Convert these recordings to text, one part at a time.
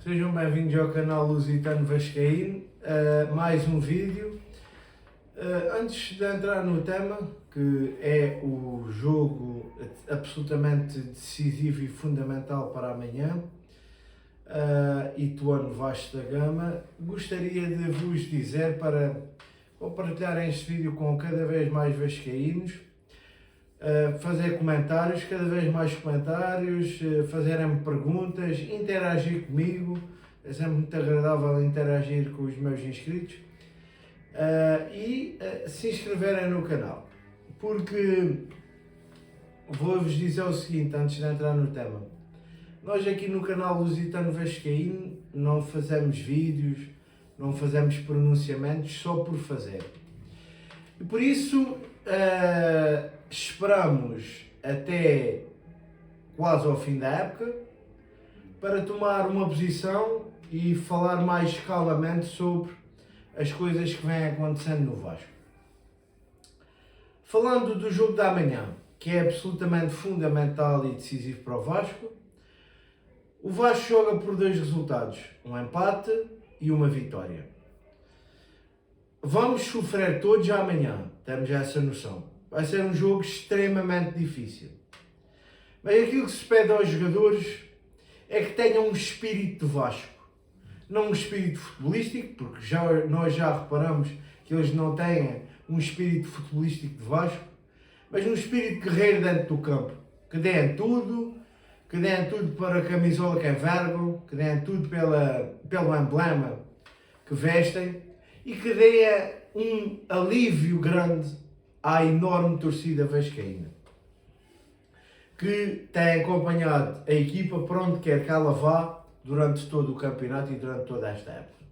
Sejam bem-vindos ao canal Lusitano Vascaíno, mais um vídeo. Antes de entrar no tema, que é o jogo absolutamente decisivo e fundamental para amanhã, Ituano Vasco da Gama, gostaria de vos dizer para compartilharem este vídeo com cada vez mais vascaínos, fazer comentários, cada vez mais comentários, fazerem-me perguntas, interagir comigo. É sempre muito agradável interagir com os meus inscritos, e se inscreverem no canal, porque vou-vos dizer o seguinte antes de entrar no tema. Nós aqui no canal Lusitano Vascaíno não fazemos vídeos, não fazemos pronunciamentos só por fazer. E por isso esperamos até quase ao fim da época para tomar uma posição e falar mais calmamente sobre as coisas que vêm acontecendo no Vasco. Falando do jogo da manhã, que é absolutamente fundamental e decisivo para o Vasco, o Vasco joga por dois resultados, um empate e uma vitória. Vamos sofrer todos amanhã, temos essa noção. Vai ser um jogo extremamente difícil. Mas aquilo que se pede aos jogadores é que tenham um espírito de Vasco. Não um espírito futebolístico, porque nós já reparamos que eles não têm um espírito futebolístico de Vasco, mas um espírito guerreiro dentro do campo. Que deem tudo para a camisola que envergam, que deem tudo pelo emblema que vestem e que deem um alívio grande à enorme torcida vascaína, que tem acompanhado a equipa por onde quer que ela vá durante todo o campeonato e durante toda esta época.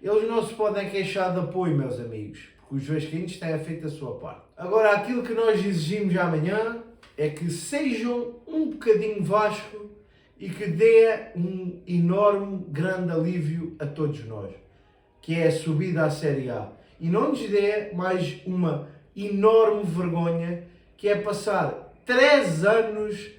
Eles não se podem queixar de apoio, meus amigos, porque os vascaínos têm feito a sua parte. Agora, aquilo que nós exigimos amanhã é que sejam um bocadinho Vasco e que dê um enorme, grande alívio a todos nós, que é a subida à Série A. E não nos dê mais uma enorme vergonha, que é passar 3 anos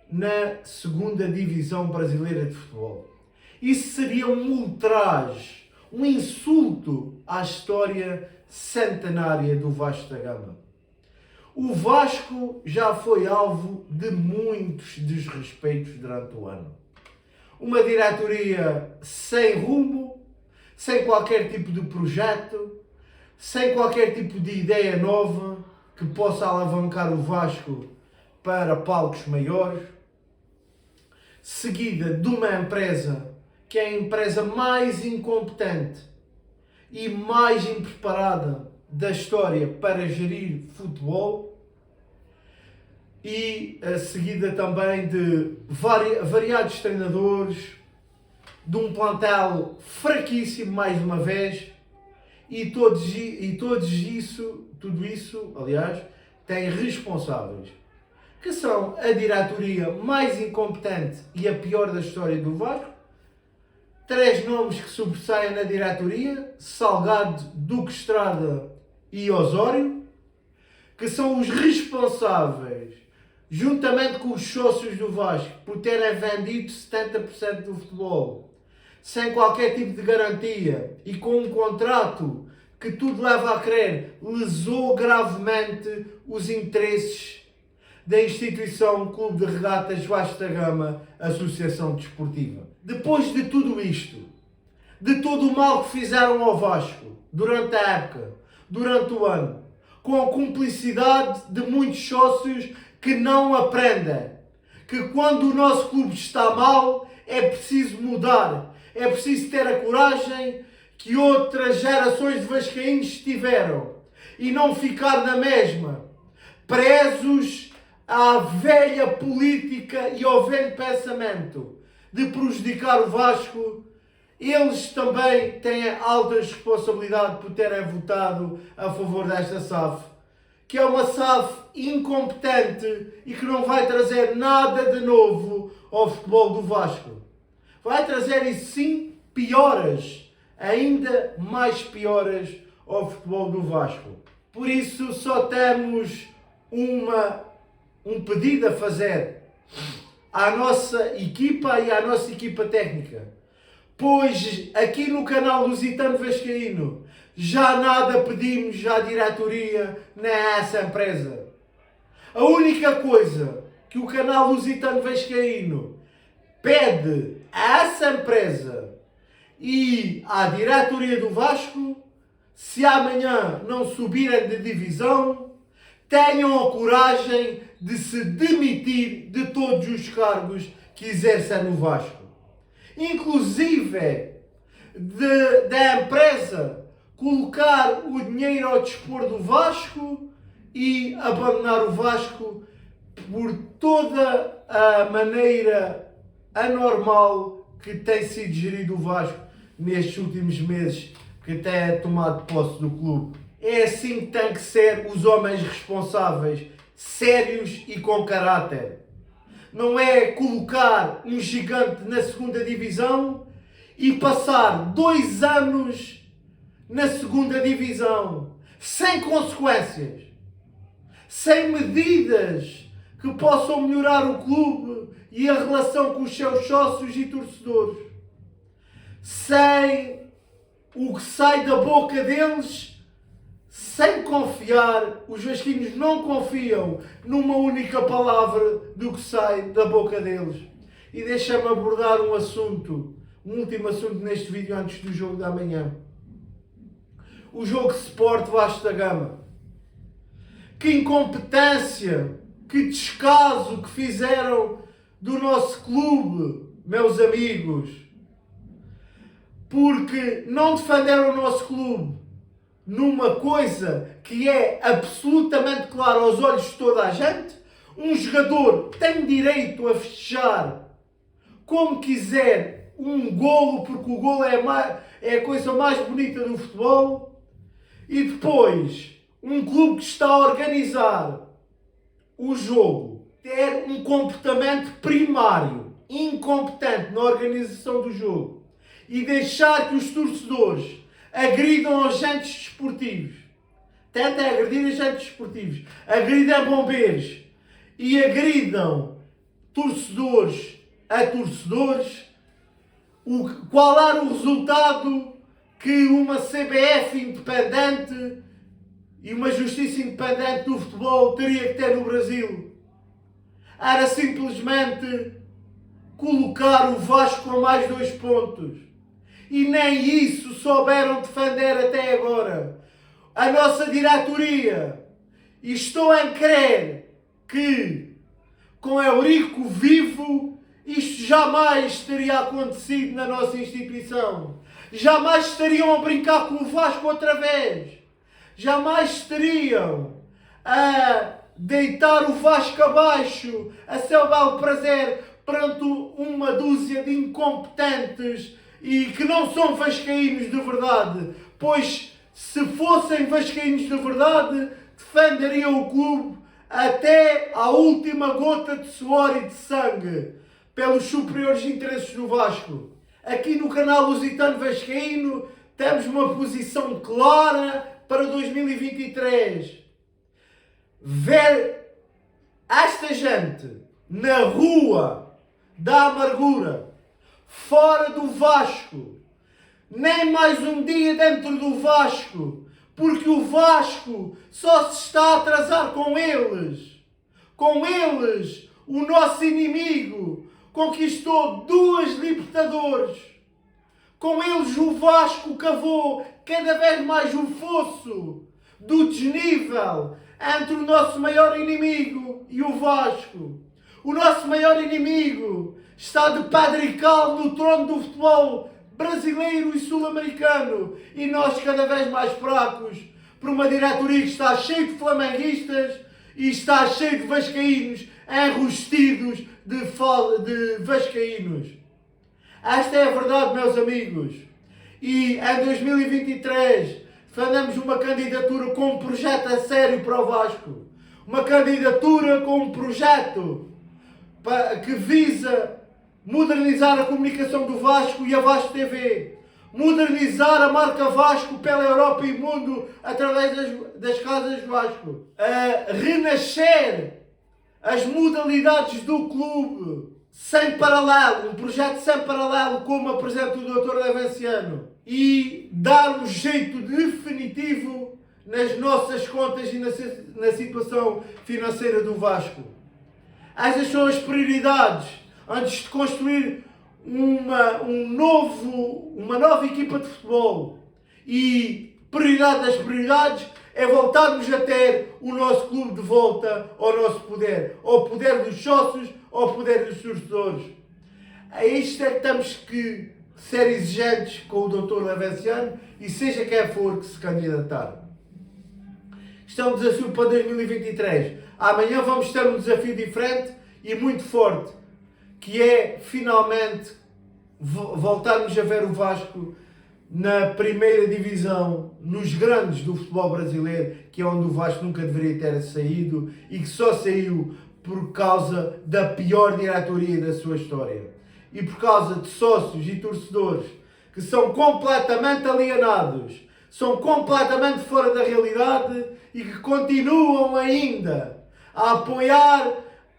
na segunda divisão brasileira de futebol. Isso seria um ultraje, um insulto à história centenária do Vasco da Gama. O Vasco já foi alvo de muitos desrespeitos durante o ano. Uma diretoria sem rumo, sem qualquer tipo de projeto, sem qualquer tipo de ideia nova que possa alavancar o Vasco para palcos maiores, seguida de uma empresa que é a empresa mais incompetente e mais impreparada da história para gerir futebol, e seguida também de variados treinadores, de um plantel fraquíssimo mais uma vez, e tudo isso, aliás, tem responsáveis, que são a diretoria mais incompetente e a pior da história do Vasco. 3 nomes que sobressaem na diretoria: Salgado, Duque Estrada e Osório, que são os responsáveis, juntamente com os sócios do Vasco, por terem vendido 70% do futebol, sem qualquer tipo de garantia e com um contrato que tudo leva a crer lesou gravemente os interesses da instituição Clube de Regatas Vasco da Gama, Associação Desportiva. Depois de tudo isto, de todo o mal que fizeram ao Vasco durante a época, durante o ano, com a cumplicidade de muitos sócios que não aprendem, que quando o nosso clube está mal é preciso mudar, é preciso ter a coragem que outras gerações de vascaínos tiveram e não ficar na mesma, presos à velha política e ao velho pensamento de prejudicar o Vasco. Eles também têm altas responsabilidades por terem votado a favor desta SAF, que é uma SAF incompetente e que não vai trazer nada de novo ao futebol do Vasco. Vai trazer, isso sim, pioras, ainda mais pioras ao futebol do Vasco. Por isso só temos um pedido a fazer à nossa equipa e à nossa equipa técnica. Pois aqui no canal Lusitano Vascaíno já nada pedimos à diretoria nem a essa empresa. A única coisa que o canal Lusitano Vascaíno pede a essa empresa e à diretoria do Vasco, se amanhã não subirem de divisão, tenham a coragem de se demitir de todos os cargos que exercem no Vasco. Inclusive da empresa colocar o dinheiro ao dispor do Vasco e abandonar o Vasco por toda a maneira anormal que tem sido gerido o Vasco nestes últimos meses que tem tomado posse do clube. É assim que tem que ser os homens responsáveis, sérios e com caráter. Não é colocar um gigante na segunda divisão e passar 2 anos na segunda divisão, sem consequências, sem medidas que possam melhorar o clube e a relação com os seus sócios e torcedores, sem o que sai da boca deles, sem confiar. Os vascaínos não confiam numa única palavra do que sai da boca deles. E deixa-me abordar um último assunto neste vídeo antes do jogo da manhã. O jogo Sport Vasco da Gama. Que incompetência, que descaso que fizeram do nosso clube, meus amigos. Porque não defenderam o nosso clube numa coisa que é absolutamente clara aos olhos de toda a gente. Um jogador tem direito a festejar como quiser um golo, porque o golo é a coisa mais bonita do futebol. E depois, um clube que está a organizar o jogo ter um comportamento primário, incompetente na organização do jogo e deixar que os torcedores agridam agentes desportivos, tentem agredir agentes desportivos, agridam bombeiros e agridam torcedores a torcedores, qual era o resultado que uma CBF independente e uma justiça independente do futebol teria que ter no Brasil? Era simplesmente colocar o Vasco a mais 2 pontos. E nem isso souberam defender até agora. A nossa diretoria, e estou a crer que com Eurico vivo isto jamais teria acontecido na nossa instituição. Jamais estariam a brincar com o Vasco outra vez. Jamais estariam a deitar o Vasco abaixo, a seu belo prazer, perante uma dúzia de incompetentes e que não são vascaínos de verdade. Pois se fossem vascaínos de verdade, defenderiam o clube até à última gota de suor e de sangue, pelos superiores interesses do Vasco. Aqui no canal Lusitano Vascaíno temos uma posição clara para 2023. Ver esta gente na rua da amargura, fora do Vasco, nem mais um dia dentro do Vasco, porque o Vasco só se está a atrasar com eles. Com eles, o nosso inimigo conquistou 2 Libertadores. Com eles o Vasco cavou cada vez mais o fosso do desnível entre o nosso maior inimigo e o Vasco. O nosso maior inimigo está de padrical no trono do futebol brasileiro e sul-americano. E nós cada vez mais fracos por uma diretoria que está cheia de flamenguistas e está cheio de vascaínos enrustidos de vascaínos. Esta é a verdade, meus amigos. E em 2023 defendemos uma candidatura com um projeto a sério para o Vasco. Uma candidatura com um projeto que visa modernizar a comunicação do Vasco e a Vasco TV. Modernizar a marca Vasco pela Europa e mundo através das casas Vasco. Renascer as modalidades do clube sem paralelo, um projeto sem paralelo, como apresenta o Dr. Levenciano, e dar um jeito definitivo nas nossas contas e na situação financeira do Vasco. Essas são as prioridades antes de construir uma nova equipa de futebol. E prioridade das prioridades é voltarmos a ter o nosso clube de volta ao nosso poder, ao poder dos sócios, ao poder dos torcedores. A isto é que temos que ser exigentes com o Dr. Levenciano e seja quem for que se candidatar. Isto é um desafio para 2023. Amanhã vamos ter um desafio diferente e muito forte, que é finalmente voltarmos a ver o Vasco na primeira divisão, nos grandes do futebol brasileiro, que é onde o Vasco nunca deveria ter saído e que só saiu por causa da pior diretoria da sua história. E por causa de sócios e torcedores que são completamente alienados, são completamente fora da realidade e que continuam ainda a apoiar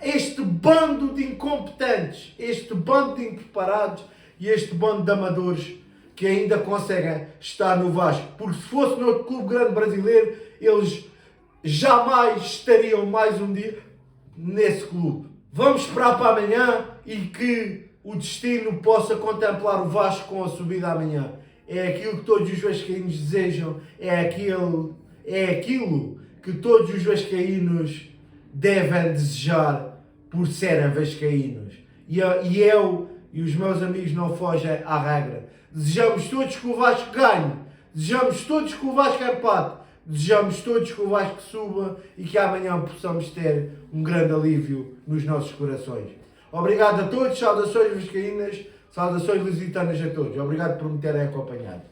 este bando de incompetentes, este bando de impreparados e este bando de amadores que ainda conseguem estar no Vasco. Porque se fosse no outro clube grande brasileiro, eles jamais estariam mais um dia nesse clube. Vamos esperar para amanhã e que o destino possa contemplar o Vasco com a subida amanhã. É aquilo que todos os vascaínos desejam, é aquilo que todos os vascaínos devem desejar por serem vascaínos. E eu e os meus amigos não fogem à regra. Desejamos todos que o Vasco ganhe, desejamos todos que o Vasco empate, desejamos todos que o Vasco suba e que amanhã possamos ter um grande alívio nos nossos corações. Obrigado a todos, saudações vascaínas, saudações lusitanas a todos. Obrigado por me terem acompanhado.